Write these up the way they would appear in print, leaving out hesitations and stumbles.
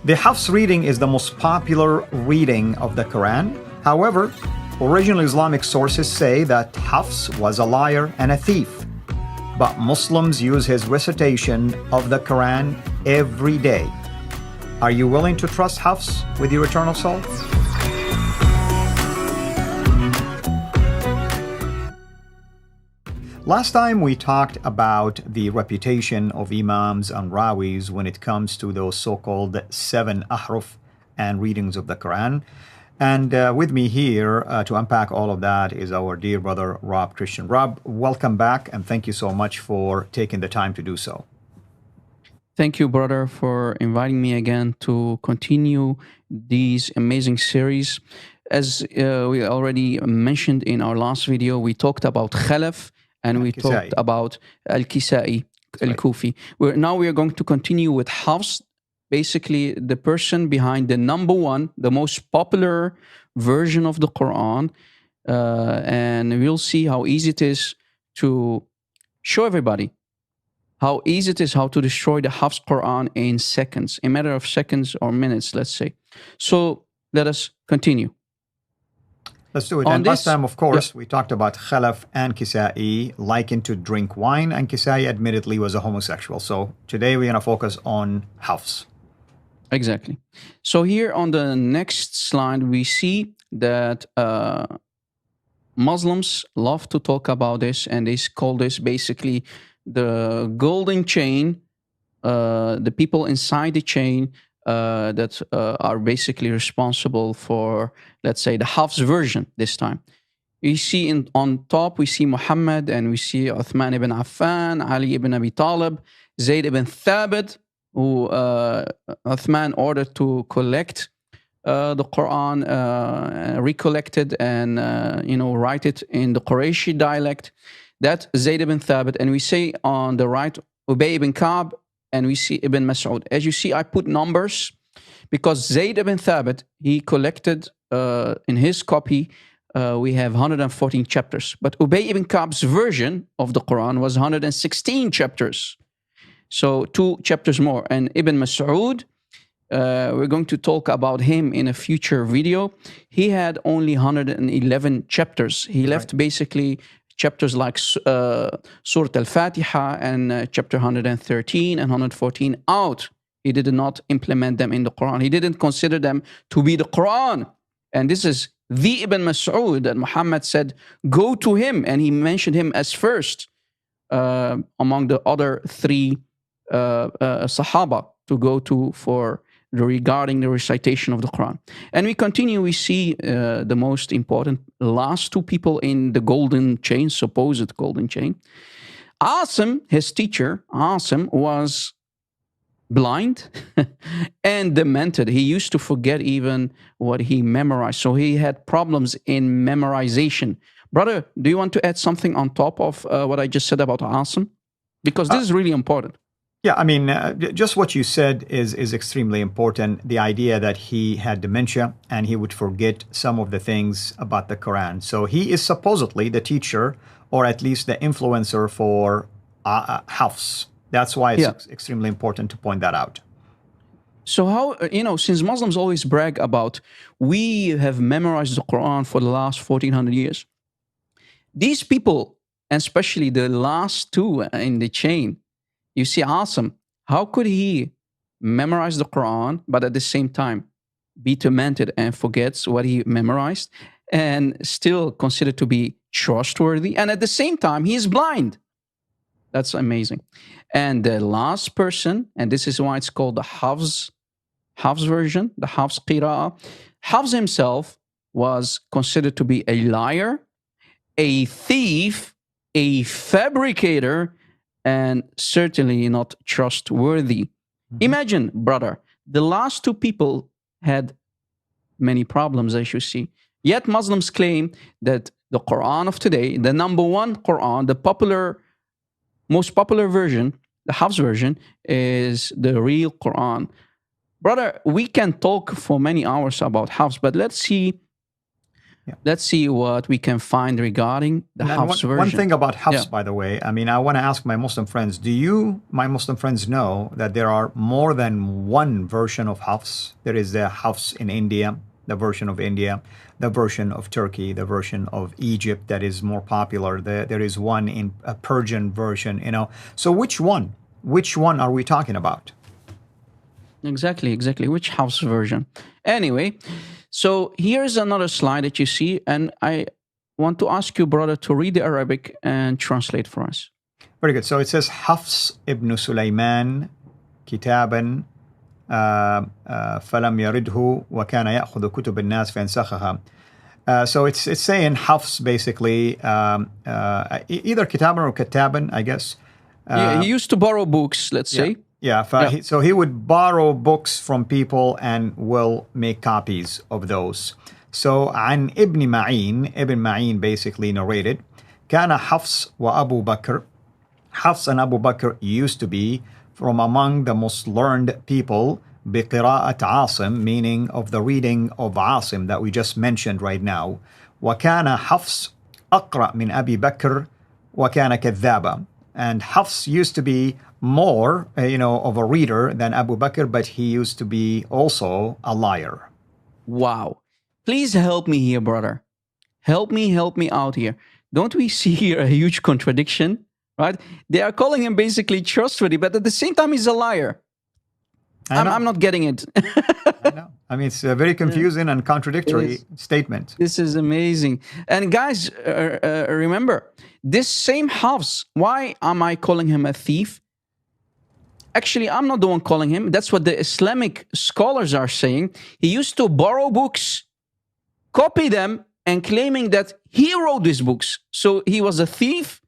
The Hafs reading is the most popular reading of the Quran. However, original Islamic sources say that Hafs was a liar and a thief. But Muslims use his recitation of the Quran every day. Are you willing to trust Hafs with your eternal soul? Last time we talked about the reputation of Imams and Rawis when it comes to those so-called 7 ahruf and readings of the Quran. And with me here to unpack all of that is our dear brother, Rob Christian. Rob, welcome back, and thank you so much for taking the time to do so. Thank you, brother, for inviting me again to continue these amazing series. As we already mentioned in our last video, we talked about Khalaf, and we talked about Al-Kisai, Al-Kufi. Now we are going to continue with Hafs, basically the person behind the number one, the most popular version of the Quran. And we'll see how easy it is to show everybody how easy it is how to destroy the Hafs Quran in seconds, a matter of seconds or minutes, let's say. So let us continue. Let's do it. And last time, of course, we talked about Khalaf and Kisai likened to drink wine, and Kisai admittedly was a homosexual. So today we're going to focus on Hafs. Exactly. So here on the next slide, we see that Muslims love to talk about this, and they call this basically the golden chain, the people inside the chain that are basically responsible for, let's say, the Hafs version this time. You see on top, we see Muhammad, and we see Uthman ibn Affan, Ali ibn Abi Talib, Zayd ibn Thabit, who Uthman ordered to collect the Quran, recollect and write it in the Qurayshi dialect. That's Zayd ibn Thabit. And we say on the right, Ubay ibn Ka'b, and we see Ibn Mas'ud. As you see, I put numbers because Zayd ibn Thabit, he collected in his copy, we have 114 chapters. But Ubay ibn Ka'b's version of the Quran was 116 chapters. So 2 chapters more. And Ibn Mas'ud, we're going to talk about him in a future video. He had only 111 chapters. He left basically chapters like Surah Al-Fatiha and chapter 113 and 114 out. He did not implement them in the Quran. He didn't consider them to be the Quran. And this is the Ibn Mas'ud that Muhammad said, go to him. And he mentioned him as first among the other 3 Sahaba to go to for regarding the recitation of the Quran. And we continue, we see the most important last 2 people in the golden chain, supposed golden chain. Asim, his teacher, Asim, was blind and demented. He used to forget even what he memorized. So he had problems in memorization. Brother, do you want to add something on top of what I just said about Asim? Because this is really important. Yeah, I mean, just what you said is extremely important. The idea that he had dementia and he would forget some of the things about the Quran. So he is supposedly the teacher, or at least the influencer for Hafs. That's why it's extremely important to point that out. So how, since Muslims always brag about, we have memorized the Quran for the last 1400 years. These people, and especially the last 2 in the chain, you see, Asim, how could he memorize the Quran, but at the same time be tormented and forgets what he memorized and still considered to be trustworthy? And at the same time, he is blind. That's amazing. And the last person, and this is why it's called the Hafs version, the Hafs Qira'ah. Hafs himself was considered to be a liar, a thief, a fabricator, and certainly not trustworthy. Imagine, brother, the last 2 people had many problems, as you see. Yet Muslims claim that the Quran of today, the number 1 Quran, the most popular version, the Hafs version, is the real Quran. Brother, we can talk for many hours about Hafs, but let's see Yeah. Let's see what we can find regarding the And Hafs version. one thing about Hafs, Yeah. by the way, I mean, I want to ask my Muslim friends, do you, my Muslim friends, know that there are more than one version of Hafs? There is the Hafs in India, the version of India, the version of Turkey, the version of Egypt that is more popular. There is one in a Persian version, you know. So which one? Which one are we talking about? Exactly. Which Hafs version? Anyway, so here's another slide that you see, and I want to ask you, brother, to read the Arabic and translate for us. Very good. So it says Hafs ibn Sulaiman كتابا فلم يرده وكان يأخذ كتب الناس فينسخها. So it's saying Hafs basically either kitaban or kataban, I guess. Yeah, he used to borrow books, let's say. Yeah, so he would borrow books from people and will make copies of those. So عن ابن معين, Ibn Ma'in basically narrated, كان حفص وأبو بكر. Hafs and Abu Bakr used to be from among the most learned people بقراءة عاصم, meaning of the reading of Asim that we just mentioned right now. وكان حفص أقرأ من أبي بكر وكان كذابا. And Hafs used to be more, of a reader than Abu Bakr, but he used to be also a liar. Wow. Please help me here, brother. Help me out here. Don't we see here a huge contradiction? Right? They are calling him basically trustworthy, but at the same time, he's a liar. I'm not getting it. I know. I mean, it's a very confusing and contradictory statement. This is amazing. And guys, remember, this same Hafs, why am I calling him a thief? Actually, I'm not the one calling him. That's what the Islamic scholars are saying. He used to borrow books, copy them, and claiming that he wrote these books. So he was a thief,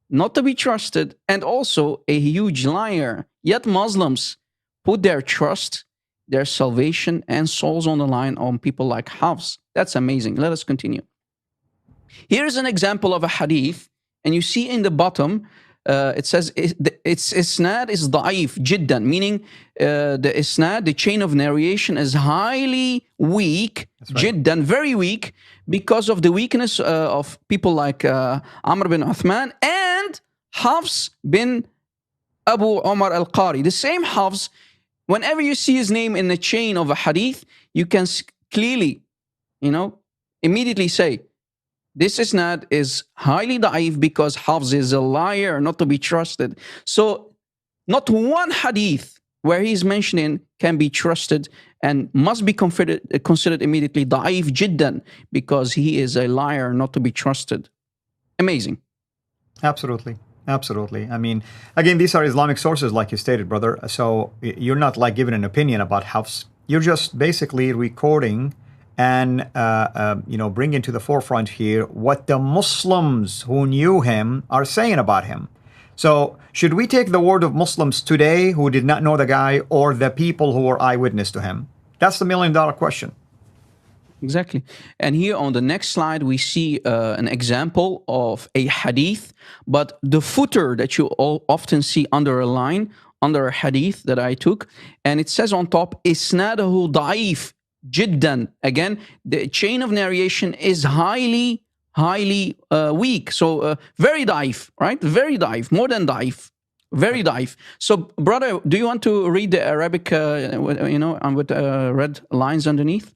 not to be trusted, and also a huge liar. Yet Muslims put their trust, their salvation, and souls on the line on people like Hafs. That's amazing. Let us continue. Here's an example of a hadith, and you see in the bottom, it says its isnad is da'if jiddan, meaning the isnad, the chain of narration, is highly weak, jiddan, very weak, because of the weakness of people like Amr bin Uthman and Hafs bin Abu Omar al-Qari. The same Hafs, whenever you see his name in the chain of a hadith, you can clearly, immediately say, this isnad is highly da'if because Hafs is a liar, not to be trusted. So not one hadith where he's mentioning can be trusted and must be considered immediately da'if jiddan because he is a liar, not to be trusted. Amazing. Absolutely. I mean, again, these are Islamic sources, like you stated, brother. So you're not like giving an opinion about Hafs. You're just basically recording and bringing to the forefront here what the Muslims who knew him are saying about him. So should we take the word of Muslims today who did not know the guy, or the people who were eyewitness to him? That's the million-dollar question. Exactly. And here on the next slide, we see an example of a hadith, but the footer that you often see under a line, under a hadith that I took, and it says on top, isnadahu da'if jiddan. Again, the chain of narration is highly weak. So very da'if, right? Very da'if, more than da'if. Very da'if. So, brother, do you want to read the Arabic, with red lines underneath?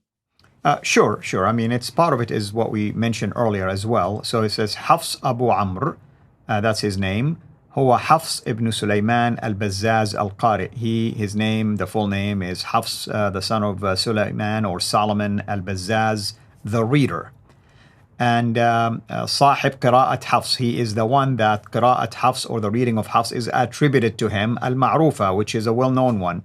Sure. I mean, it's part of it is what we mentioned earlier as well. So it says Hafs Abu Amr, that's his name. هو حفص ibn Sulaiman al-Bazzaz al-Qari. His name, the full name is Hafs, the son of Sulaiman or Solomon al-Bazzaz, the reader. And صاحب قراءة Hafs, he is the one that قراءة Hafs, or the reading of Hafs, is attributed to him, al-Ma'rufa, which is a well-known one.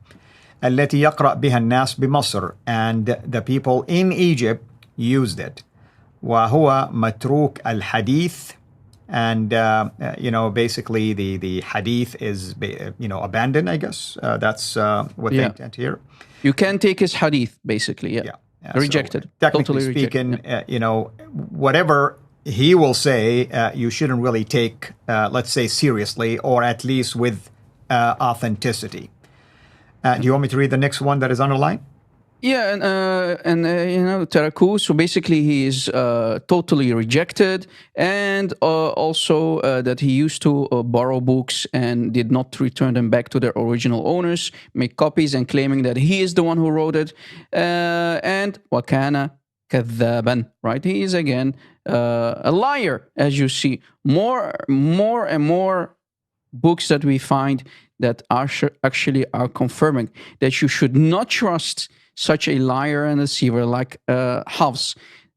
التي يقرأ بها الناس بمصر, and the people in Egypt used it. وهو متروك الحديث, and basically the hadith is abandoned, I guess. That's what they intend here. You can take his hadith, basically. Yeah. Rejected. So, technically totally speaking, whatever he will say, you shouldn't really take, let's say, seriously, or at least with authenticity. Do you want me to read the next one that is underlined? Yeah, Taraku. So basically, he is totally rejected, and also that he used to borrow books and did not return them back to their original owners, make copies, and claiming that he is the one who wrote it. And wakana kadhaban, right? He is again a liar, as you see. More and more books that we find that are actually are confirming that you should not trust such a liar and deceiver like Hafs.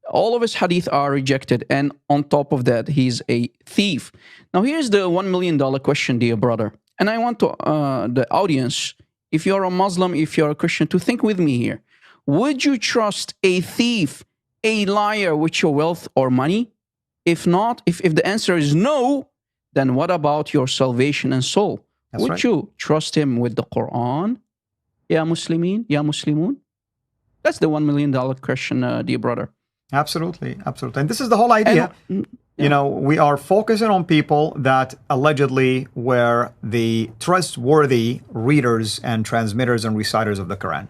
All of his hadith are rejected, and on top of that, he's a thief. Now, here's the $1 million question, dear brother, and I want to the audience, if you're a Muslim, if you're a Christian, to think with me here. Would you trust a thief, a liar with your wealth or money? If not, if the answer is no, then what about your salvation and soul? That's Would right. you trust him with the Quran? Ya Muslimin, Ya Muslimun? That's the $1 million question, dear brother. Absolutely, absolutely. And this is the whole idea. And You know, we are focusing on people that allegedly were the trustworthy readers and transmitters and reciters of the Quran.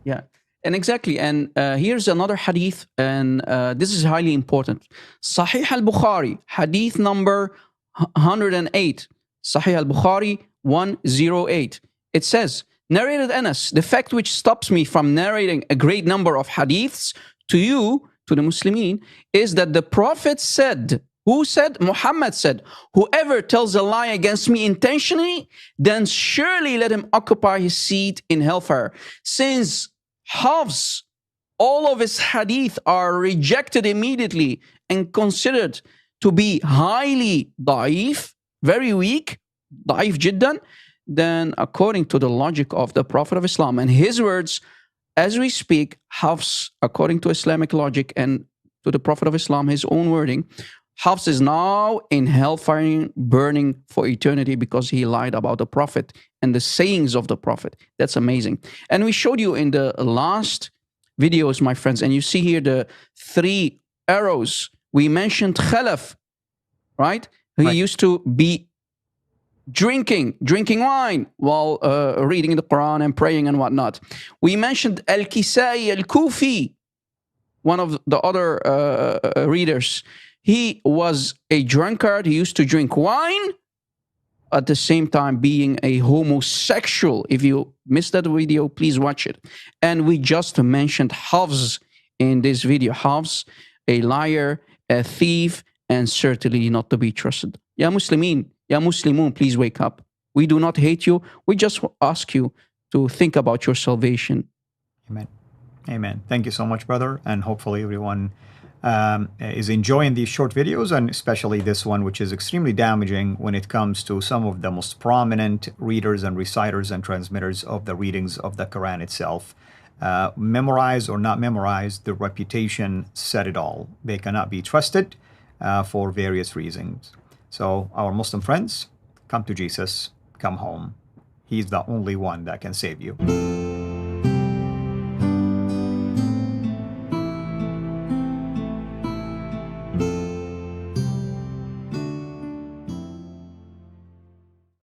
yeah, and exactly. And here's another hadith, and this is highly important. Sahih al-Bukhari, hadith number 108. Sahih al-Bukhari 108. It says, narrated Anas, the fact which stops me from narrating a great number of hadiths to you, to the Muslimin, is that the Prophet said, who said? Muhammad said, whoever tells a lie against me intentionally, then surely let him occupy his seat in hellfire. Since Hafs, all of his hadith are rejected immediately and considered to be highly da'if, very weak, da'if jiddan, then according to the logic of the Prophet of Islam and his words, as we speak, Hafs, according to Islamic logic and to the Prophet of Islam, his own wording, Hafs is now in hellfire burning for eternity because he lied about the Prophet and the sayings of the Prophet. That's amazing. And we showed you in the last videos, my friends, and you see here the 3 arrows. We mentioned Khalaf, right? He Right. used to be drinking wine while reading the Quran and praying and whatnot. We mentioned Al-Kisai al-Kufi, one of the other readers. He was a drunkard. He used to drink wine at the same time being a homosexual. If you missed that video, please watch it. And we just mentioned Hafs in this video. Hafs, a liar, a thief, and certainly not to be trusted. Ya Muslimin, Ya Muslimun, please wake up. We do not hate you. We just ask you to think about your salvation. Amen. Amen. Thank you so much, brother. And hopefully everyone is enjoying these short videos, and especially this one, which is extremely damaging when it comes to some of the most prominent readers and reciters and transmitters of the readings of the Quran itself. Memorized or not memorized, the reputation said it all. They cannot be trusted for various reasons. So our Muslim friends, come to Jesus, come home. He's the only one that can save you.